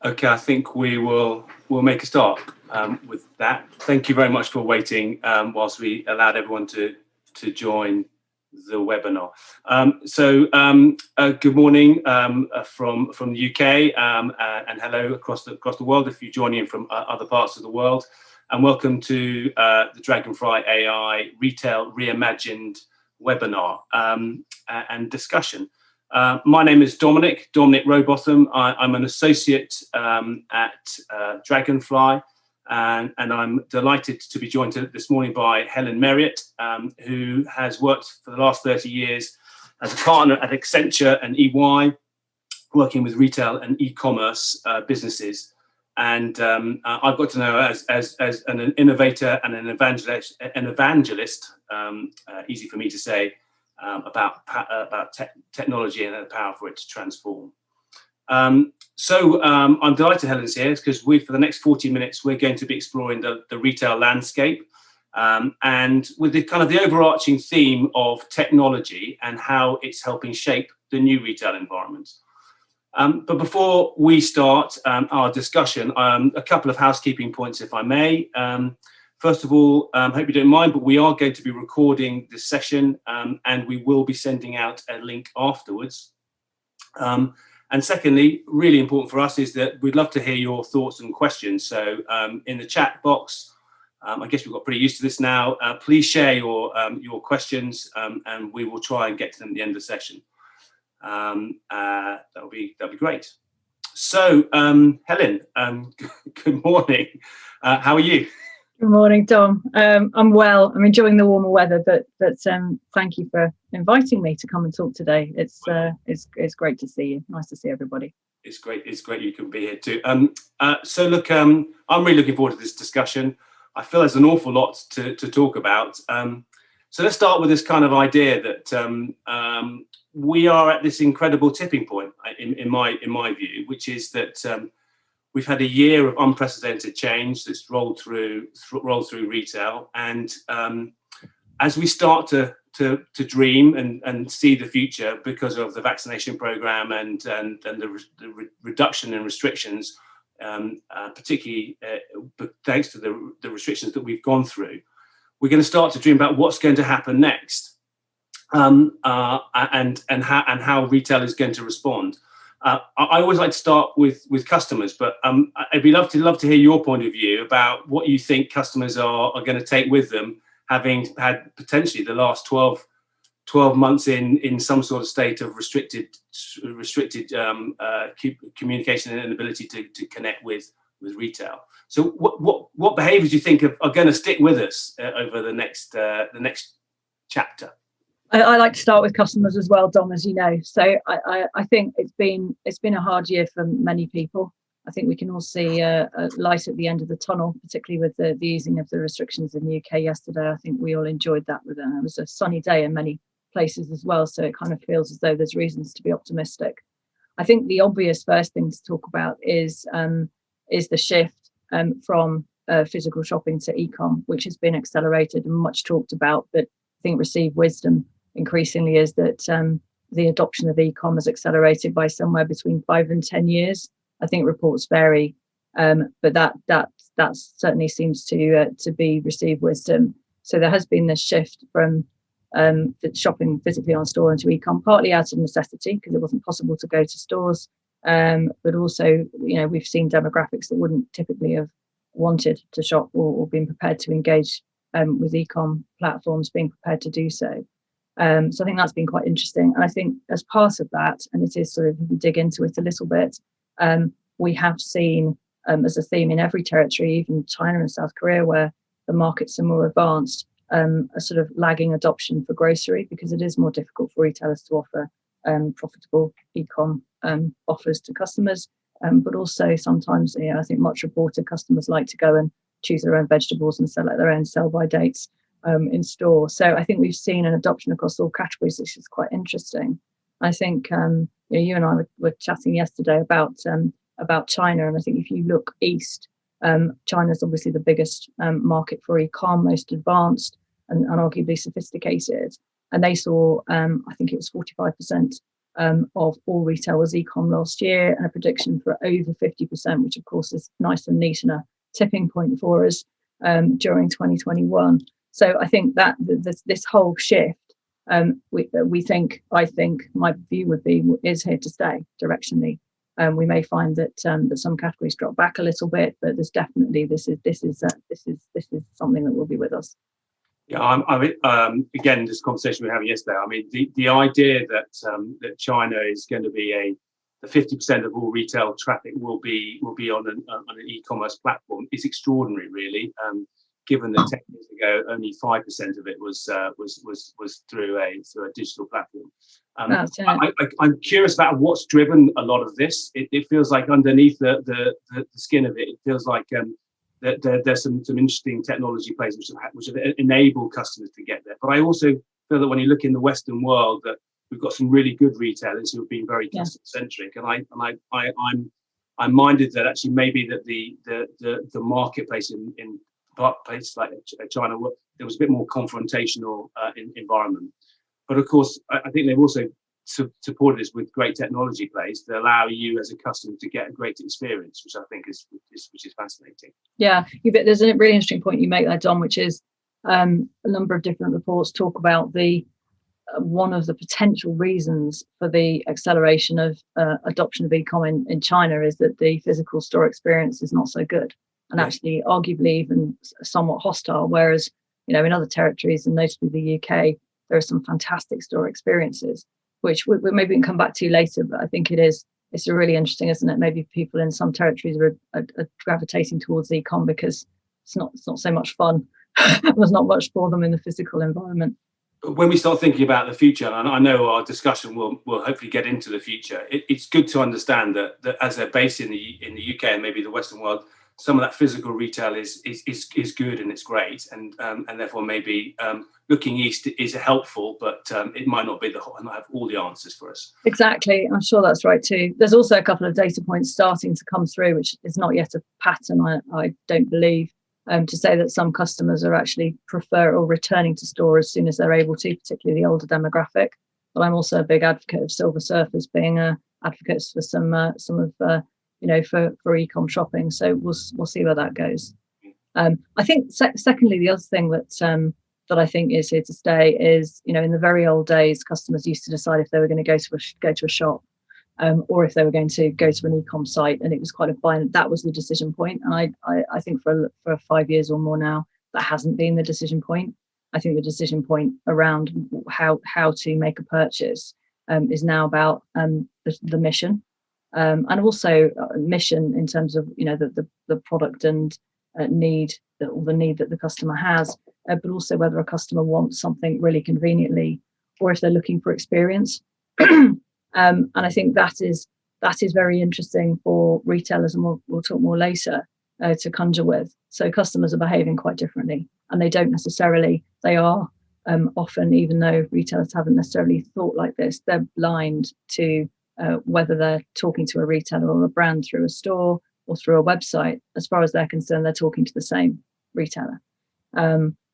Okay, I think we'll make a start with that. Thank you very much for waiting whilst we allowed everyone to join the webinar. Good morning from the UK and hello across the world if you're joining in from other parts of the world, and welcome to the Dragonfly AI Retail Reimagined webinar and discussion. My name is Dominic Rowbotham. I'm an associate at Dragonfly, and I'm delighted to be joined this morning by Helen Merriott, who has worked for the last 30 years as a partner at Accenture and EY, working with retail and e-commerce businesses. And I've got to know her as an innovator and an evangelist, easy for me to say, about technology and the power for it to transform. I'm delighted Helen's here because for the next 40 minutes, we're going to be exploring the retail landscape and with the kind of the overarching theme of technology and how it's helping shape the new retail environment. But before we start our discussion, a couple of housekeeping points, if I may. First of all, hope you don't mind, but we are going to be recording this session and we will be sending out a link afterwards. And secondly, really important for us is that we'd love to hear your thoughts and questions. So in the chat box, I guess we've got pretty used to this now. Please share your questions and we will try and get to them at the end of the session. That'll be great. So Helen, good morning. How are you? Good morning, Dom. I'm well. I'm enjoying the warmer weather, but thank you for inviting me to come and talk today. It's great to see you. Nice to see everybody. It's great you can be here too. So look, I'm really looking forward to this discussion. I feel there's an awful lot to talk about. So let's start with this kind of idea that we are at this incredible tipping point, in my view, which is that we've had a year of unprecedented change that's rolled through retail, and as we start to dream and see the future because of the vaccination program and the reduction in restrictions, particularly thanks to the restrictions that we've gone through, we're going to start to dream about what's going to happen next, and how retail is going to respond. I always like to start with customers, but I'd be love to hear your point of view about what you think customers are going to take with them, having had potentially the last 12 months in some sort of state of restricted communication and inability to connect with retail. So what behaviours do you think are going to stick with us over the next chapter? I like to start with customers as well, Dom, as you know. So I think it's been a hard year for many people. I think we can all see a light at the end of the tunnel, particularly with the easing of the restrictions in the UK yesterday. I think we all enjoyed that. It was a sunny day in many places as well, so it kind of feels as though there's reasons to be optimistic. I think the obvious first thing to talk about is the shift from physical shopping to e-com, which has been accelerated and much talked about, but I think received wisdom increasingly is that the adoption of e-com has accelerated by somewhere between 5 and 10 years. I think reports vary, but that certainly seems to be received wisdom. So there has been this shift from shopping physically on store into e-com, partly out of necessity because it wasn't possible to go to stores, but also we've seen demographics that wouldn't typically have wanted to shop or been prepared to engage with e-com platforms being prepared to do so. So I think that's been quite interesting. And I think as part of that, and it is sort of, if we dig into it a little bit, we have seen as a theme in every territory, even China and South Korea, where the markets are more advanced, a sort of lagging adoption for grocery, because it is more difficult for retailers to offer profitable e-com offers to customers. But also sometimes, I think much reported customers like to go and choose their own vegetables and sell at their own sell-by dates in store. So I think we've seen an adoption across all categories, which is quite interesting. I think you and I were chatting yesterday about China, and I think if you look east, China's obviously the biggest market for e-com, most advanced and arguably sophisticated, and they saw I think it was 45% of all retail was e-com last year, and a prediction for over 50%, which of course is nice and neat and a tipping point for us during 2021. So I think that this whole shift, I think my view would be, is here to stay directionally. We may find that some categories drop back a little bit, but there's definitely this is something that will be with us. Yeah, again, this conversation we were having yesterday. I mean, the idea that China is going to be the 50% of all retail traffic will be on an e-commerce platform is extraordinary, really. Given that 10 years ago only 5% of it was through a digital platform. I'm curious about what's driven a lot of this. It feels like underneath the skin of it, it feels like that there's some interesting technology plays which have enabled customers to get there. But I also feel that when you look in the Western world, that we've got some really good retailers who have been very customer centric, and I'm minded that actually maybe that the marketplace in places like China, there was a bit more confrontational environment. But of course, I think they've also supported us with great technology plays that allow you as a customer to get a great experience, which I think is fascinating. Yeah, there's a really interesting point you make there, Dom, which is a number of different reports talk about one of the potential reasons for the acceleration of adoption of e-com in China is that the physical store experience is not so good, and actually arguably even somewhat hostile, whereas in other territories, and notably the UK, there are some fantastic store experiences, which we maybe can come back to later. But I think it's really interesting, isn't it? Maybe people in some territories are gravitating towards e-com because it's not so much fun. There's not much for them in the physical environment. When we start thinking about the future, and I know our discussion will hopefully get into the future, it's good to understand that as they're based in the UK and maybe the Western world, some of that physical retail is good and it's great, and therefore maybe looking east is helpful, but it might not have all the answers for us. Exactly, I'm sure that's right too. There's also a couple of data points starting to come through, which is not yet a pattern, I don't believe, to say that some customers are actually prefer or returning to store as soon as they're able to, particularly the older demographic. But I'm also a big advocate of silver surfers being advocates for some of for e-com shopping. So we'll see where that goes. I think secondly, the other thing that I think is here to stay is, in the very old days, customers used to decide if they were going to go to a shop, or if they were going to go to an e-com site, and it was quite a binary. That was the decision point. And I think for 5 years or more now, that hasn't been the decision point. I think the decision point around how to make a purchase is now about the mission. And also mission in terms of the product and need that the customer has, but also whether a customer wants something really conveniently or if they're looking for experience. And I think that is very interesting for retailers, and we'll talk more later, to conjure with. So customers are behaving quite differently, and they are often, even though retailers haven't necessarily thought like this, they're blind to whether they're talking to a retailer or a brand through a store or through a website. As far as they're concerned, they're talking to the same retailer.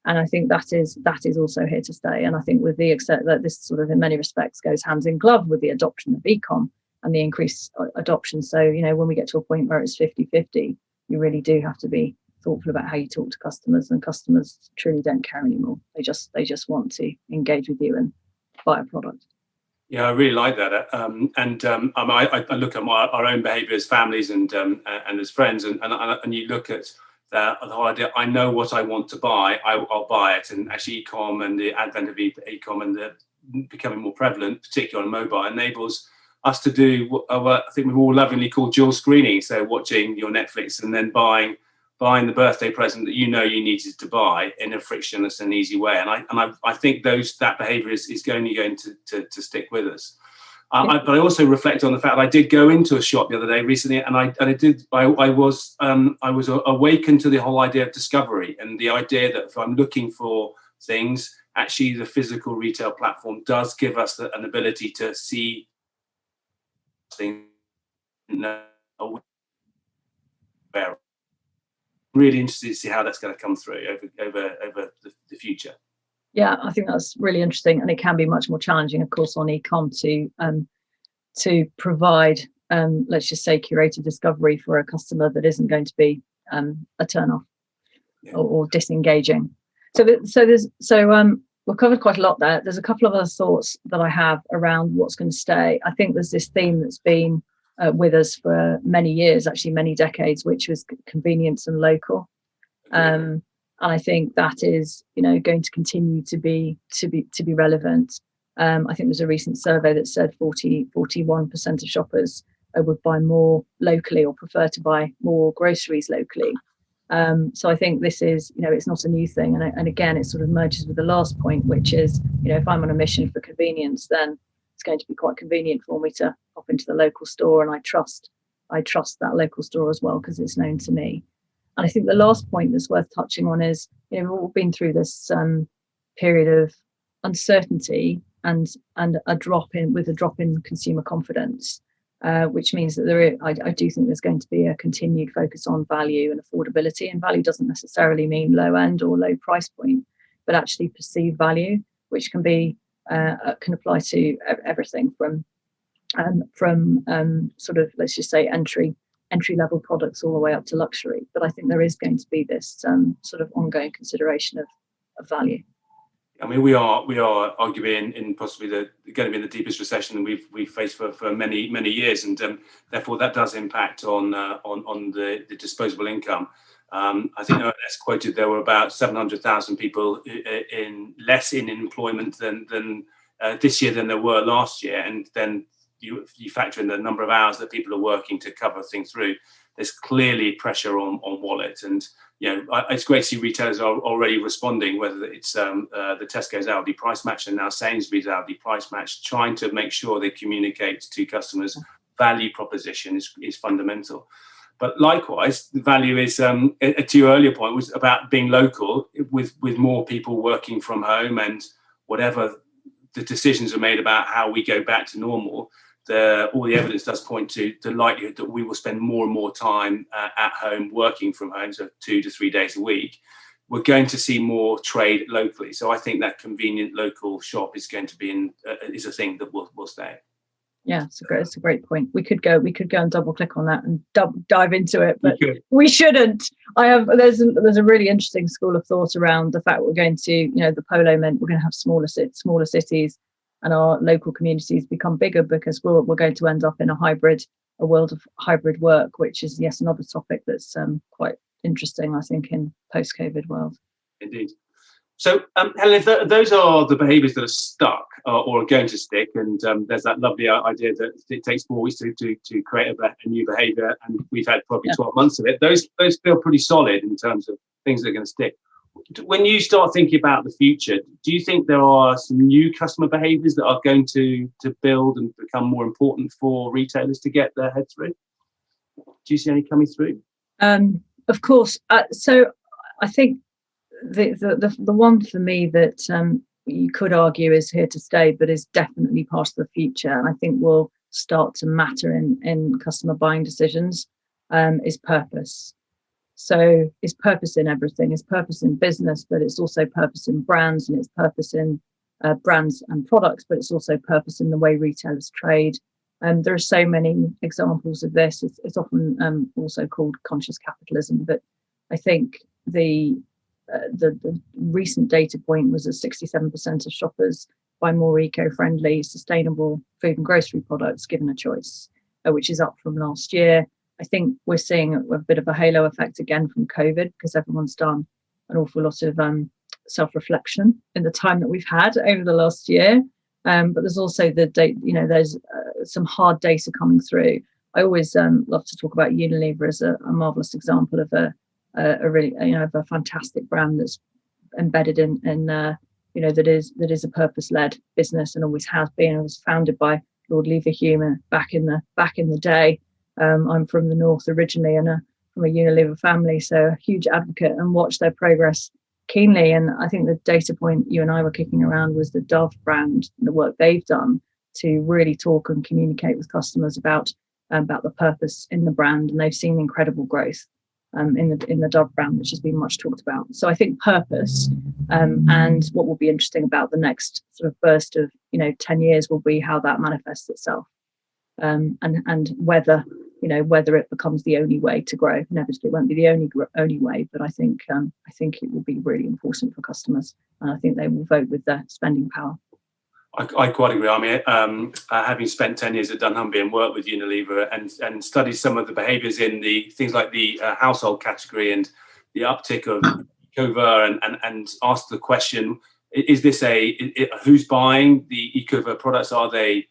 And I think that is also here to stay. And I think with the extent that this sort of in many respects goes hands in glove with the adoption of e-com and the increased adoption. So, when we get to a point where it's 50-50, you really do have to be thoughtful about how you talk to customers, and customers truly don't care anymore. They just want to engage with you and buy a product. Yeah, I really like that. I look at our own behaviour as families and as friends, and you look at the whole idea. I know what I want to buy. I'll buy it. And actually, e-com and the advent of e-com and the becoming more prevalent, particularly on mobile, enables us to do what I think we've all lovingly called dual screening. So watching your Netflix and then buying the birthday present that you needed to buy in a frictionless and easy way. And I think that behaviour is going to stick with us. But I also reflect on the fact that I did go into a shop the other day recently, and I was awakened to the whole idea of discovery and the idea that if I'm looking for things, actually the physical retail platform does give us an ability to see things. Really interested to see how that's going to come through over the future. Yeah, I think that's really interesting, and it can be much more challenging, of course, on e-com to to provide, let's just say, curated discovery for a customer that isn't going to be a turn off or disengaging. So we've covered quite a lot there. There's a couple of other thoughts that I have around what's going to stay. I think there's this theme that's been with us for many years, actually many decades, which was convenience and local. And I think that is, going to continue to be relevant. I think there's a recent survey that said 41% of shoppers would buy more locally or prefer to buy more groceries locally. So I think this is, it's not a new thing. And again, it sort of merges with the last point, which is, if I'm on a mission for convenience, then it's going to be quite convenient for me to pop into the local store, and I trust that local store as well because it's known to me. And I think the last point that's worth touching on is, we've all been through this period of uncertainty and a drop in consumer confidence, which means that I do think there's going to be a continued focus on value and affordability. And value doesn't necessarily mean low end or low price point, but actually perceived value, which can apply to everything from sort of, let's just say, entry level products all the way up to luxury. But I think there is going to be this sort of ongoing consideration of value. I mean, we are arguably in possibly going to be in the deepest recession we've faced for many years, and therefore that does impact on the disposable income. I think ONS quoted there were about 700,000 people less in employment than this year than there were last year, and then you factor in the number of hours that people are working to cover things through. There's clearly pressure on wallet, and it's great to see retailers are already responding, whether it's the Tesco's Aldi price match and now Sainsbury's Aldi price match, trying to make sure they communicate to customers value proposition is fundamental. But likewise, the value is, to your earlier point, was about being local with more people working from home, and whatever the decisions are made about how we go back to normal, all the evidence does point to the likelihood that we will spend more and more time at home working from home, so 2 to 3 days a week. We're going to see more trade locally. So I think that convenient local shop is going to be is a thing that will stay. Yeah, it's a great point. We could go and double click on that and dive into it, but we shouldn't. There's a really interesting school of thought around the fact we're going to, the Polo meant we're going to have smaller cities, and our local communities become bigger because we're going to end up in a world of hybrid work, which is another topic that's quite interesting, I think, in post-COVID world. Indeed. So, Helen, if those are the behaviours that are stuck or are going to stick, and there's that lovely idea that it takes 4 weeks to create a new behaviour, and we've had probably 12 months of it, those feel pretty solid in terms of things that are going to stick. When you start thinking about the future, do you think there are some new customer behaviours that are going to build and become more important for retailers to get their head through? Do you see any coming through? Of course. So I think the one for me that you could argue is here to stay, but is definitely part of the future, and I think will start to matter in customer buying decisions, is purpose. So it's purpose in everything. It's purpose in business, but it's also purpose in brands, and it's purpose in brands and products, but it's also purpose in the way retailers trade. There are so many examples of this. It's often also called conscious capitalism, but I think the recent data point was that 67% of shoppers buy more eco-friendly, sustainable food and grocery products given a choice, which is up from last year. I think we're seeing a bit of a halo effect again from COVID because everyone's done an awful lot of self-reflection in the time that we've had over the last year. But there's also the date, there's some hard data coming through. I always love to talk about Unilever as a marvelous example of a really, of a fantastic brand that's embedded in that is a purpose-led business and always has been. It was founded by Lord Leverhulme back in the day. I'm from the north originally and from a Unilever family, so a huge advocate and watch their progress keenly. And I think the data point you and I were kicking around was the Dove brand, the work they've done to really talk and communicate with customers about the purpose in the brand, and they've seen incredible growth in the Dove brand, which has been much talked about. So I think purpose and what will be interesting about the next sort of burst of 10 years will be how that manifests itself. and whether it becomes the only way to grow. Inevitably, it won't be the only way, but I think it will be really important for customers, and I think they will vote with their spending power. I quite agree. I mean, having spent 10 years at Dunnhumby and worked with Unilever and studied some of the behaviours in the things like the household category and the uptick of Ecover, and asked the question: is this who's buying the Ecover products? Are they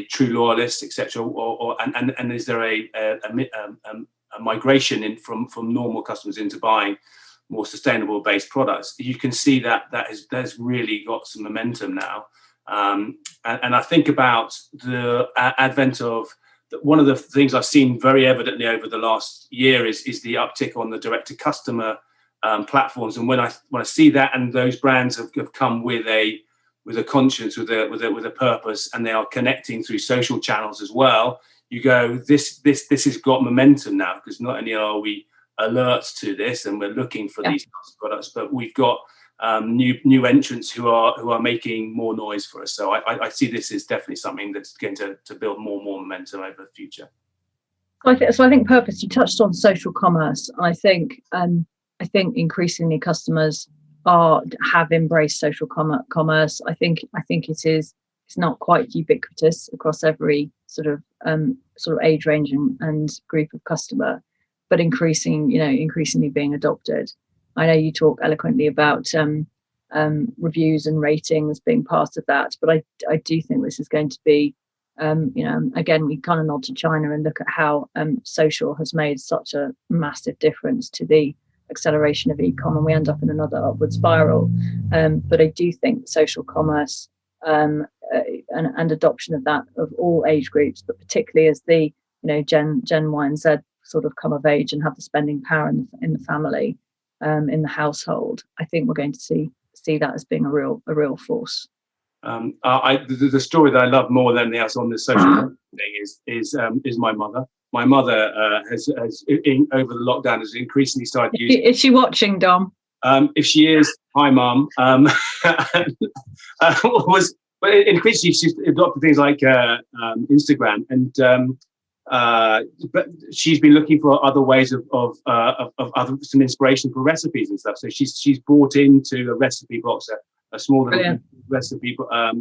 true loyalists, etc.? And is there a migration from normal customers into buying more sustainable based products? You can see that's really got some momentum now. And I think about the advent of one of the things I've seen very evidently over the last year is the uptick on the direct to customer platforms. And when I see that, and those brands have come with a conscience, with a purpose, and they are connecting through social channels as well, you go, this has got momentum now, because not only are we alert to this and we're looking for these products, but we've got new entrants who are making more noise for us. So I see this as definitely something that's going to build more momentum over the future. I think purpose. You touched on social commerce. I think increasingly customers have embraced social commerce. I think it's not quite ubiquitous across every sort of age range and group of customer, but increasingly being adopted. I know you talk eloquently about reviews and ratings being part of that, but I do think this is going to be, again, we kind of nod to China and look at how social has made such a massive difference to the acceleration of e-com, and we end up in another upward spiral. But I do think social commerce and adoption of that of all age groups, but particularly as the Gen Y and Z sort of come of age and have the spending power in the family, in the household, I think we're going to see that as being a real force. The story that I love more than anything else on this social thing is my mother. My mother has over the lockdown has increasingly started using. Is she watching, Dom? If she is, hi, Mum. But increasingly she's adopted things like Instagram, and but she's been looking for other ways of some inspiration for recipes and stuff. So she's brought into a recipe box, a small little recipe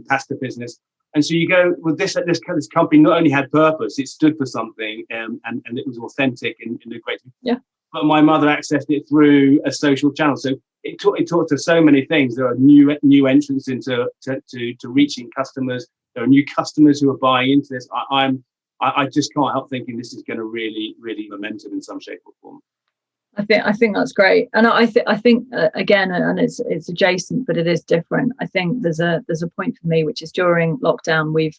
pasta business. And so you go, well, this company not only had purpose, it stood for something, and it was authentic and a great. Yeah. But my mother accessed it through a social channel, so it taught to so many things. There are new entrants into reaching customers. There are new customers who are buying into this. I just can't help thinking this is going to really momentum in some shape or form. I think that's great, and I think again, and it's adjacent, but it is different. I think there's a point for me, which is during lockdown we've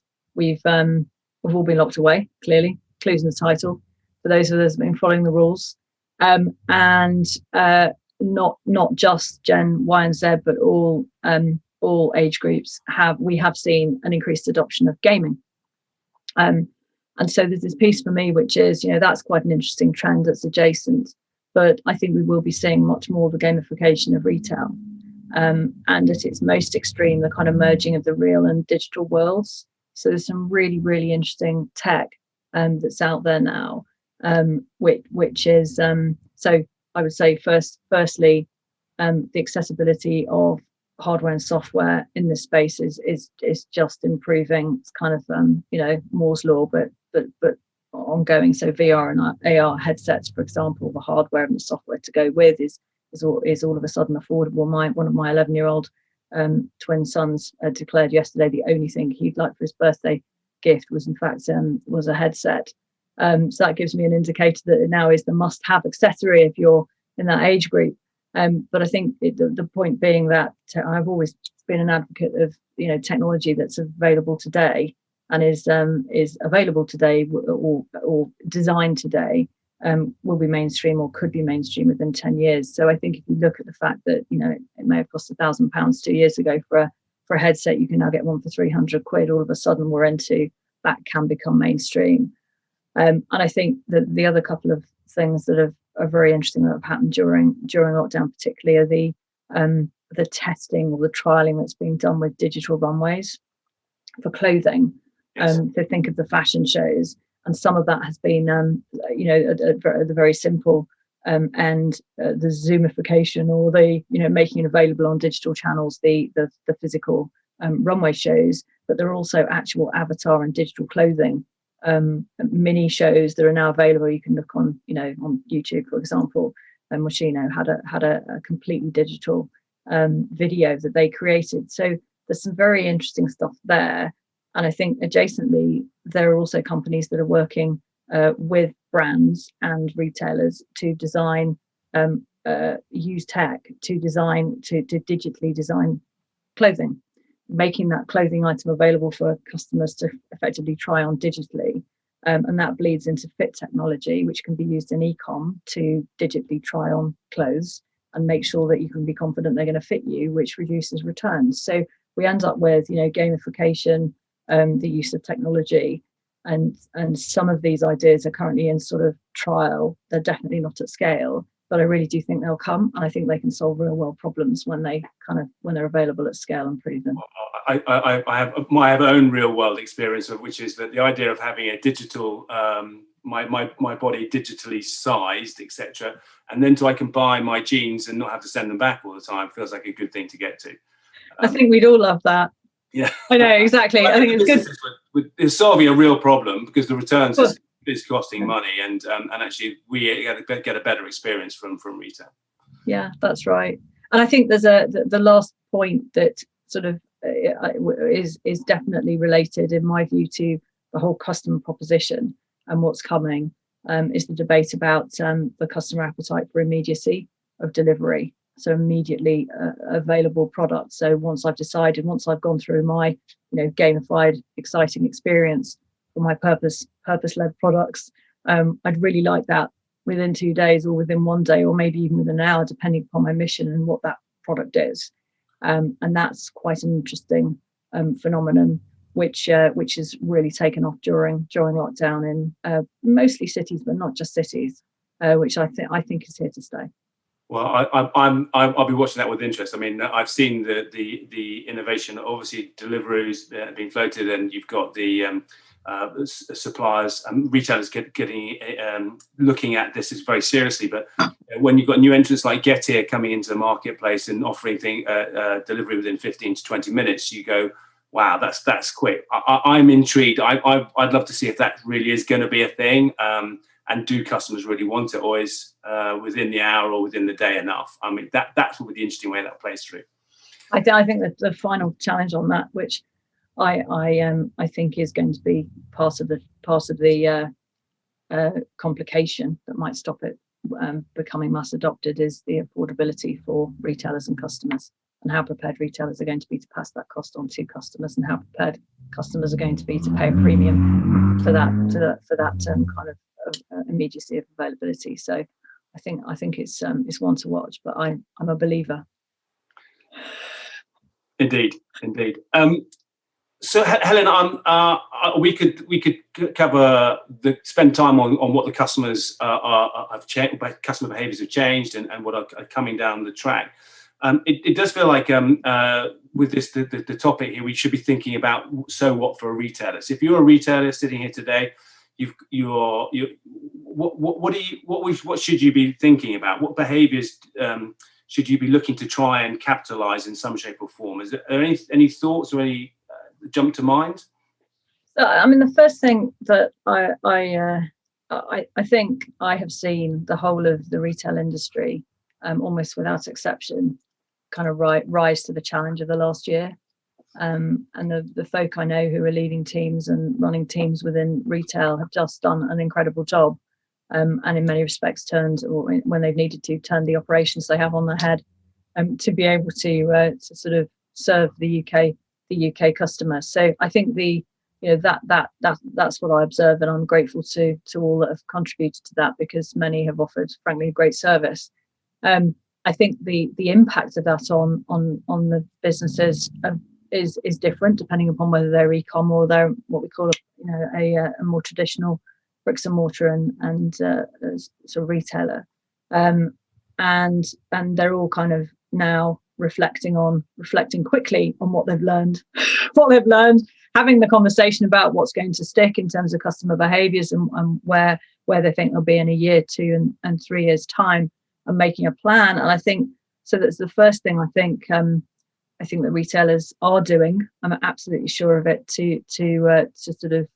all been locked away. Clearly, clues in the title for those of us who've been following the rules, and not just Gen Y and Z, but all age groups we have seen an increased adoption of gaming. And so there's this piece for me, which is that's quite an interesting trend that's adjacent. But I think we will be seeing much more of the gamification of retail, and at its most extreme, the kind of merging of the real and digital worlds. So there's some really interesting tech that's out there now, which is so I would say firstly, the accessibility of hardware and software in this space is just improving. It's kind of Moore's law, but ongoing. So VR and AR headsets, for example, the hardware and the software to go with is all of a sudden affordable. One of my 11-year-old twin sons declared yesterday the only thing he'd like for his birthday gift was in fact was a headset. So that gives me an indicator that it now is the must-have accessory if you're in that age group. But I think the point being that I've always been an advocate of technology that's available today and is available today or designed today will be mainstream or could be mainstream within 10 years. So I think if you look at the fact that it may have cost £1,000 2 years ago for a headset, you can now get one for 300 quid. All of a sudden we're into that can become mainstream. And I think that the other couple of things that are very interesting that have happened during lockdown, particularly, are the testing or the trialing that's being done with digital runways for clothing. Yes. So think of the fashion shows, and some of that has been, at the very simple and the Zoomification, or the making it available on digital channels, the physical runway shows. But there are also actual avatar and digital clothing mini shows that are now available. You can look on on YouTube, for example, and Moschino had a completely digital video that they created. So there's some very interesting stuff there. And I think adjacently, there are also companies that are working with brands and retailers to design, use tech to design, to digitally design clothing, making that clothing item available for customers to effectively try on digitally. And that bleeds into fit technology, which can be used in e-com to digitally try on clothes and make sure that you can be confident they're going to fit you, which reduces returns. So we end up with gamification, the use of technology, and some of these ideas are currently in sort of trial. They're definitely not at scale, but I really do think they'll come, and I think they can solve real world problems when they're available at scale and proven. I have my own real world experience of, which is that the idea of having a digital my body digitally sized, etc., and then I can buy my jeans and not have to send them back all the time, feels like a good thing to get to. I think we'd all love that. Yeah, I know, exactly. I think it's good. It's solving a real problem, because the returns is costing money, and actually we get a better experience from retail. Yeah, that's right. And I think there's the last point that sort of is definitely related, in my view, to the whole customer proposition and what's coming, is the debate about the customer appetite for immediacy of delivery. So immediately available products. So once I've decided, once I've gone through my gamified, exciting experience for my purpose-led products, I'd really like that within 2 days, or within 1 day, or maybe even within an hour, depending upon my mission and what that product is. And that's quite an interesting phenomenon, which has really taken off during lockdown in mostly cities, but not just cities, which I think is here to stay. Well, I'll be watching that with interest. I mean, I've seen the innovation. Obviously, Deliveroo's being floated, and you've got the suppliers and retailers getting looking at this is very seriously. But when you've got new entrants like Getir coming into the marketplace and offering delivery within 15 to 20 minutes, you go, wow, that's quick. I'm intrigued. I'd love to see if that really is going to be a thing. And do customers really want it, or is within the hour or within the day enough? I mean, that's will be the interesting way that plays through. I think that the final challenge on that, which I think is going to be part of the complication that might stop it becoming mass adopted, is the affordability for retailers and customers, and how prepared retailers are going to be to pass that cost on to customers, and how prepared customers are going to be to pay a premium for that kind of immediacy of availability. So I think it's one to watch, but I'm a believer. Indeed. So Helen, we could cover spend time on what the customers have changed, customer behaviours have changed, and what are coming down the track. It does feel like with this the topic here, we should be thinking about, so what for a retailer. So if you're a retailer sitting here today, what should you be thinking about? What behaviours should you be looking to try and capitalise in some shape or form? Is there any thoughts or any jump to mind? So, I mean, the first thing that I think I have seen the whole of the retail industry, almost without exception, kind of rise to the challenge of the last year. And the folk I know who are leading teams and running teams within retail have just done an incredible job, and in many respects when they've needed to, turn the operations they have on their head, to be able to sort of serve the UK customer. So I think that's what I observe, and I'm grateful to all that have contributed to that, because many have offered, frankly, a great service. I think the impact of that on the businesses is different depending upon whether they're e-com or they're what we call a more traditional bricks and mortar and sort of retailer, and they're all kind of now reflecting quickly on what they've learned having the conversation about what's going to stick in terms of customer behaviors and where they think they'll be in a year, 2 and 3 years time, and making a plan. And I think so that's the first thing I think that retailers are doing. I'm absolutely sure of it, to sort of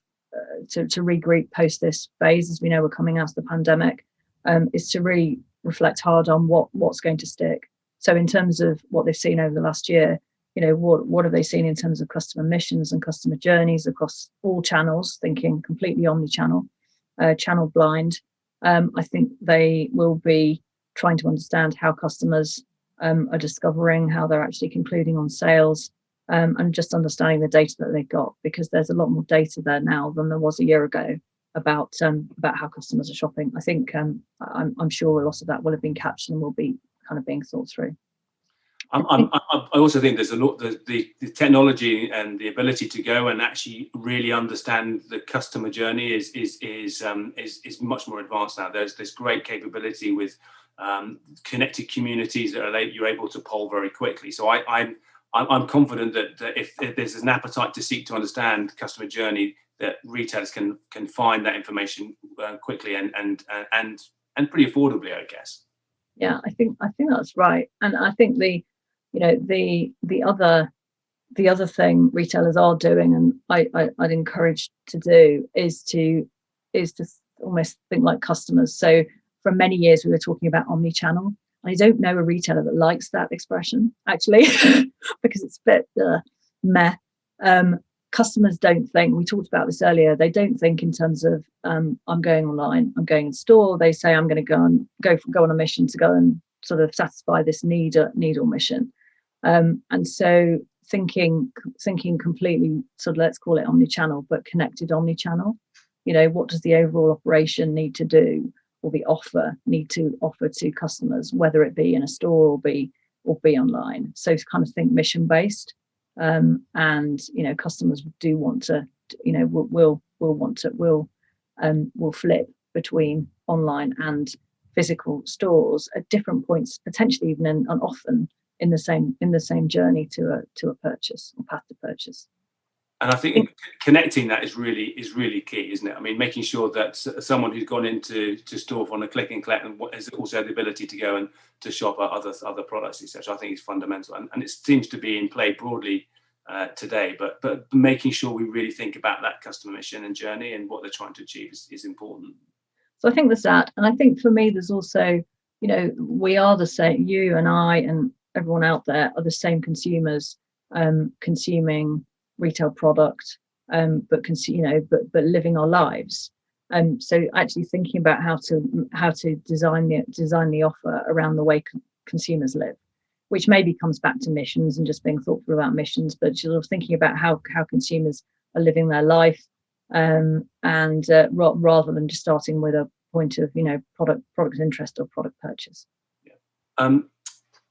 to regroup post this phase, as we know we're coming out of the pandemic, is to really reflect hard on what's going to stick. So in terms of what they've seen over the last year, what have they seen in terms of customer missions and customer journeys across all channels, thinking completely omni-channel, channel blind. I think they will be trying to understand how customers are discovering, how they're actually concluding on sales, and just understanding the data that they've got, because there's a lot more data there now than there was a year ago about how customers are shopping. I think I'm sure a lot of that will have been captured and will be kind of being thought through. I also think there's a lot, the technology and the ability to go and actually really understand the customer journey is much more advanced now. There's this great capability with connected communities that you're able to poll very quickly. So I'm confident that if there's an appetite to seek to understand customer journey, that retailers can find that information quickly and pretty affordably, I guess. Yeah, I think that's right. And I think the other thing retailers are doing, and I'd encourage to do, is to almost think like customers. So for many years we were talking about omni-channel. I don't know a retailer that likes that expression, actually, because it's a bit meh. Customers don't think, we talked about this earlier, they don't think in terms of I'm going online, I'm going in store. They say I'm going to go on a mission to go and sort of satisfy this need or mission. And so thinking completely, sort of, let's call it omni-channel, but connected omni-channel. What does the overall operation need to do, or the offer need to offer to customers, whether it be in a store or be online? So to kind of think mission based. And customers do want to, will flip between online and physical stores at different points, potentially even and often in the same journey to a purchase or path to purchase. And I think connecting that is really key, isn't it? I mean, making sure that someone who's gone into store on a click and collect and has also the ability to go and to shop at other products, etc. I think is fundamental, and it seems to be in play broadly today. But making sure we really think about that customer mission and journey and what they're trying to achieve is important. So I think there's that, and I think for me there's also, we are the same. You and I and everyone out there are the same consumers, consuming retail product, but living our lives. So actually thinking about how to design the offer around the way consumers live, which maybe comes back to missions and just being thoughtful about missions, but sort of thinking about how consumers are living their life, and rather than just starting with a point of product interest or product purchase. Yeah.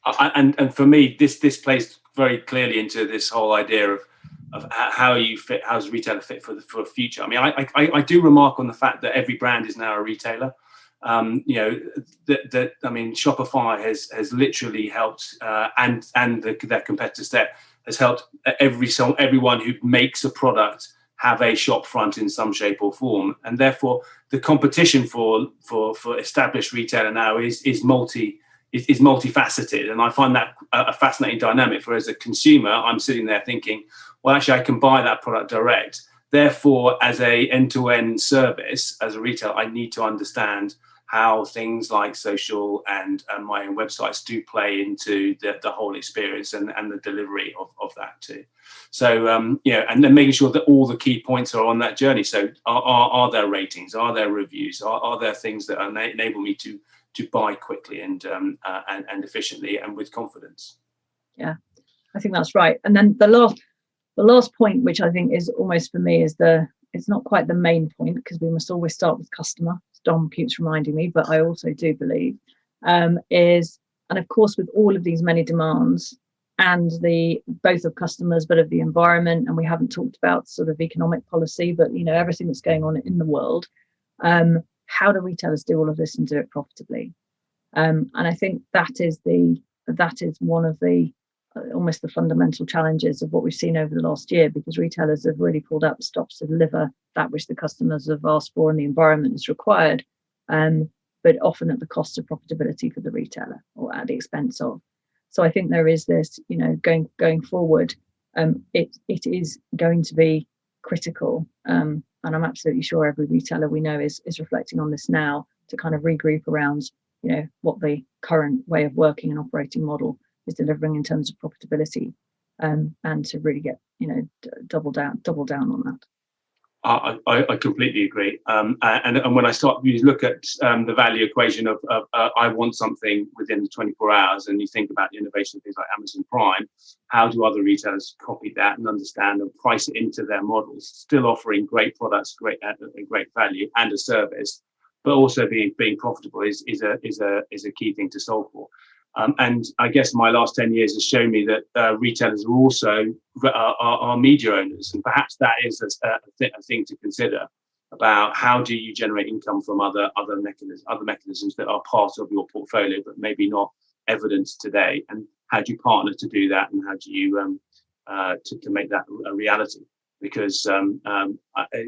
And for me, this plays very clearly into this whole idea of how you fit, how does retailer fit for the future. I mean, I do remark on the fact that every brand is now a retailer. Shopify has literally helped, and their competitor set has helped everyone who makes a product have a shop front in some shape or form, and therefore the competition for established retailer now is multifaceted, and I find that a fascinating dynamic. For as a consumer, I'm sitting there thinking, well, actually, I can buy that product direct. Therefore, as a end-to-end service, as a retailer, I need to understand how things like social and my own websites do play into the whole experience and the delivery of that too. So, and then making sure that all the key points are on that journey. So are there ratings? Are there reviews? Are there things that enable me to buy quickly and efficiently and with confidence? Yeah, I think that's right. And then the last point, which I think is almost for me it's not quite the main point, because we must always start with customer. Dom keeps reminding me, but I also do believe is, and of course with all of these many demands and both of customers but of the environment, and we haven't talked about sort of economic policy, but everything that's going on in the world, how do retailers do all of this and do it profitably? And I think that is one of the almost the fundamental challenges of what we've seen over the last year, because retailers have really pulled out the stops to deliver that which the customers have asked for and the environment is required, but often at the cost of profitability for the retailer or at the expense of. So I think there is this, going forward, it is going to be critical, and I'm absolutely sure every retailer we know is reflecting on this now to kind of regroup around, what the current way of working and operating model is delivering in terms of profitability, and to really get, double down on that. I completely agree. And when you look at the value equation of I want something within the 24 hours, and you think about the innovation of things like Amazon Prime, how do other retailers copy that and understand and price it into their models, still offering great products, great value and a service, but also being profitable is a key thing to solve for. And I guess my last 10 years has shown me that retailers are also are media owners, and perhaps that is a thing to consider about how do you generate income from other mechanisms that are part of your portfolio but maybe not evidenced today, and how do you partner to do that, and how do you to make that a reality? Because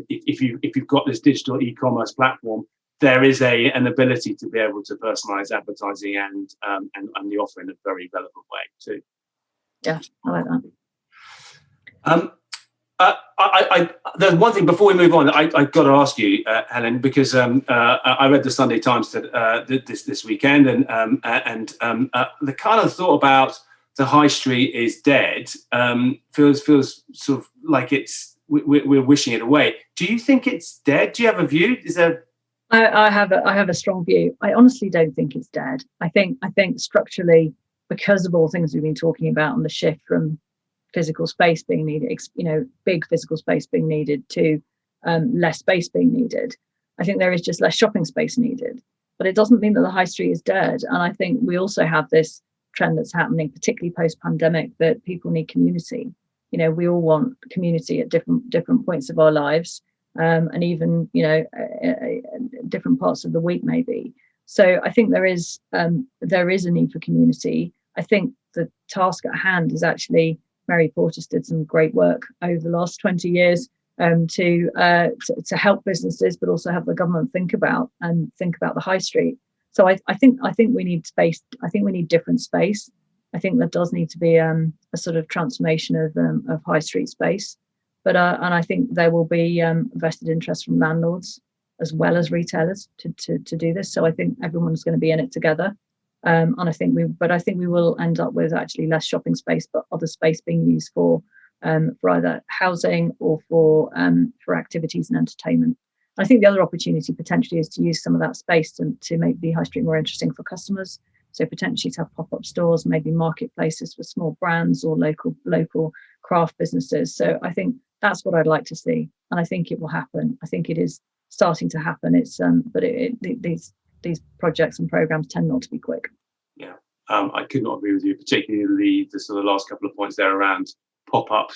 if you've got this digital e-commerce platform, there is an ability to be able to personalize advertising and the offer in a very relevant way too. Yeah, I like that. There's one thing before we move on I got to ask you, Helen, because I read the Sunday Times this weekend, and the kind of thought about the high street is dead feels sort of like we're wishing it away. Do you think it's dead? Do you have a view? Is there? I have a strong view. I honestly don't think it's dead. I think structurally, because of all things we've been talking about, and the shift from physical space being needed, big physical space being needed, to less space being needed, I think there is just less shopping space needed. But it doesn't mean that the high street is dead. And I think we also have this trend that's happening, particularly post-pandemic, that people need community. We all want community at different points of our lives. And even different parts of the week maybe. So I think there is a need for community. I think the task at hand is actually, Mary Portis did some great work over the last 20 years to help businesses, but also have the government think about the high street. So I think we need space. I think we need different space. I think there does need to be a sort of transformation of high street space. But and I think there will be vested interest from landlords as well as retailers to do this. So I think everyone's going to be in it together. And I think we will end up with actually less shopping space, but other space being used for either housing or for activities and entertainment. I think the other opportunity potentially is to use some of that space to make the high street more interesting for customers. So potentially to have pop-up stores, maybe marketplaces for small brands or local craft businesses. So I think that's what I'd like to see, and I think it will happen. I think it is starting to happen. It's but these projects and programs tend not to be quick. Yeah, I could not agree with you, particularly the sort of last couple of points there around pop-up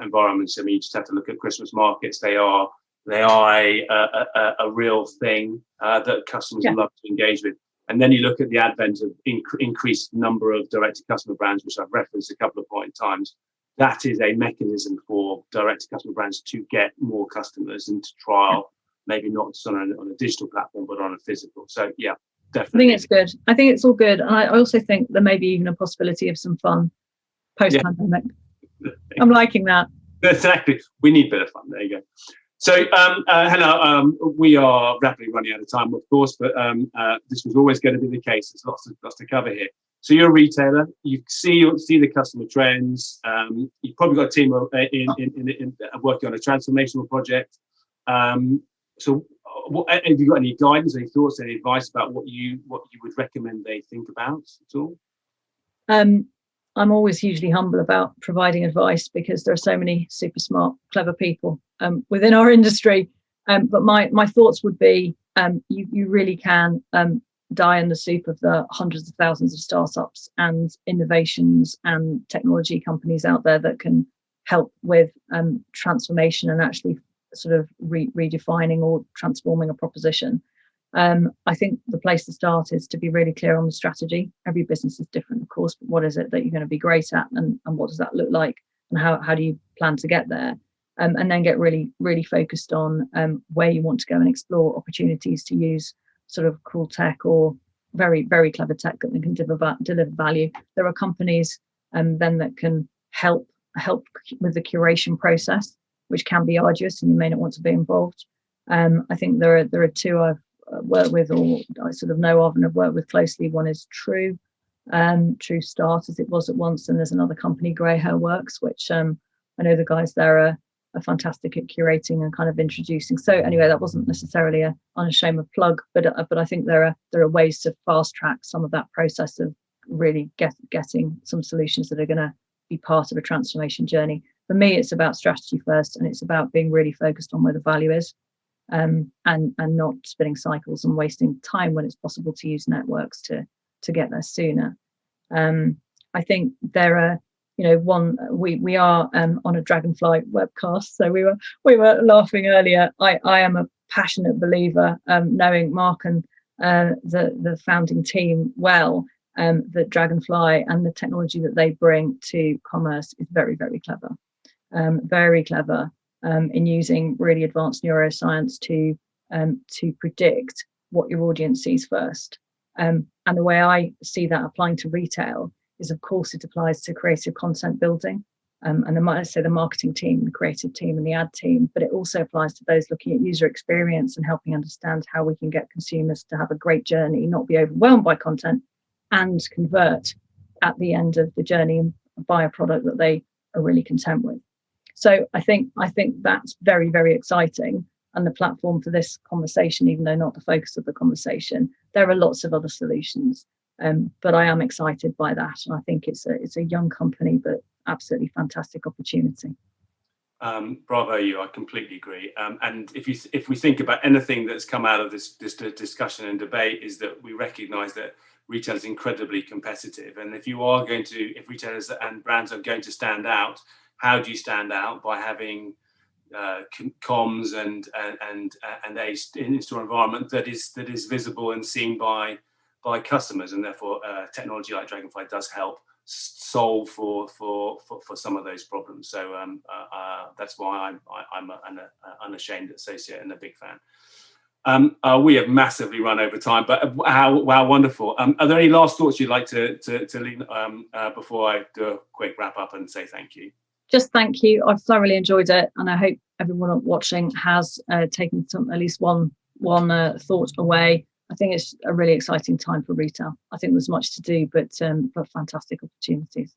environments. I mean, you just have to look at Christmas markets. They are a real thing that customers love to engage with. And then you look at the advent of increased number of direct-to-customer brands, which I've referenced a couple of times. That is a mechanism for direct-to-customer brands to get more customers and to trial, maybe not just on a digital platform, but on a physical. So, yeah, definitely. I think it's good. I think it's all good. And I also think there may be even a possibility of some fun post-pandemic. Yeah. I'm liking that. Exactly. We need a bit of fun. There you go. So, Hannah, we are rapidly running out of time, of course, but this was always going to be the case. There's lots to cover here. So you're a retailer. You see the customer trends. You've probably got a team in working on a transformational project. So, have you got any guidance, any thoughts, any advice about what you would recommend they think about at all? I'm always hugely humble about providing advice because there are so many super smart, clever people within our industry. But my thoughts would be, you really can die in the soup of the hundreds of thousands of startups and innovations and technology companies out there that can help with transformation and actually sort of redefining or transforming a proposition. I think the place to start is to be really clear on the strategy. Every business is different, of course, but what is it that you're going to be great at, and what does that look like, and how do you plan to get there? And then get really, really focused on where you want to go and explore opportunities to use sort of cool tech or very, very clever tech that can deliver value. There are companies then that can help with the curation process, which can be arduous, and you may not want to be involved. I think there are two I've worked with, or I sort of know of and have worked with closely. One is True Start, as it was at once, and there's another company, Grey Hair Works, which I know the guys there are fantastic at curating and kind of introducing. So anyway, that wasn't necessarily a unashamed plug, but I think there are ways to fast track some of that process of really getting some solutions that are going to be part of a transformation journey. For me, it's about strategy first, and it's about being really focused on where the value is, and not spinning cycles and wasting time when it's possible to use networks to get there sooner. I think there are, we are on a Dragonfly webcast, so we were laughing earlier. I am a passionate believer, knowing Mark and the founding team well, that Dragonfly and the technology that they bring to commerce is very, very clever, in using really advanced neuroscience to predict what your audience sees first. And the way I see that applying to retail is, of course, it applies to creative content building, and the marketing team, the creative team, and the ad team, but it also applies to those looking at user experience and helping understand how we can get consumers to have a great journey, not be overwhelmed by content, and convert at the end of the journey and buy a product that they are really content with. So I think that's very, very exciting. And the platform for this conversation, even though not the focus of the conversation, there are lots of other solutions. But I am excited by that, and I think it's a young company, but absolutely fantastic opportunity. Bravo you! I completely agree. And if we think about anything that's come out of this discussion and debate, is that we recognise that retail is incredibly competitive, and if retailers and brands are going to stand out, how do you stand out? By having comms and a in-store environment that is visible and seen by customers, and therefore technology like Dragonfly does help solve for some of those problems. So that's why I'm an unashamed associate and a big fan. We have massively run over time, but wow, wonderful. Are there any last thoughts you'd like to leave before I do a quick wrap up and say thank you? Just thank you. I've thoroughly enjoyed it, and I hope everyone watching has taken at least one thought away. I think it's a really exciting time for retail. I think there's much to do, but fantastic opportunities.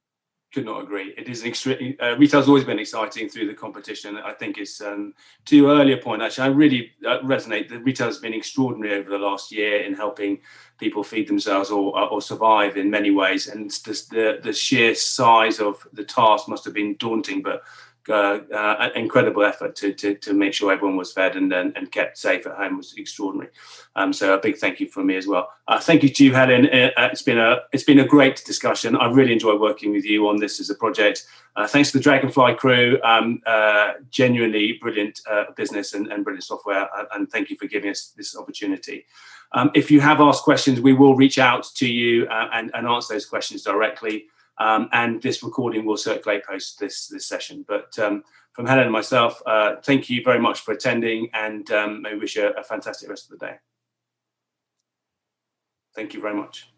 Could not agree. It is retail's always been exciting through the competition. I think it's to your earlier point, actually, I really resonate that retail has been extraordinary over the last year in helping people feed themselves or survive in many ways. And the sheer size of the task must have been daunting, but an incredible effort to make sure everyone was fed and kept safe at home was extraordinary. So a big thank you from me as well. Thank you to you, Helen. It's been a great discussion. I really enjoy working with you on this as a project. Thanks to the Dragonfly crew. Genuinely brilliant business and brilliant software. And thank you for giving us this opportunity. If you have asked questions, we will reach out to you and answer those questions directly. And this recording will circulate post this session. But from Helen and myself, thank you very much for attending, and may we wish you a fantastic rest of the day. Thank you very much.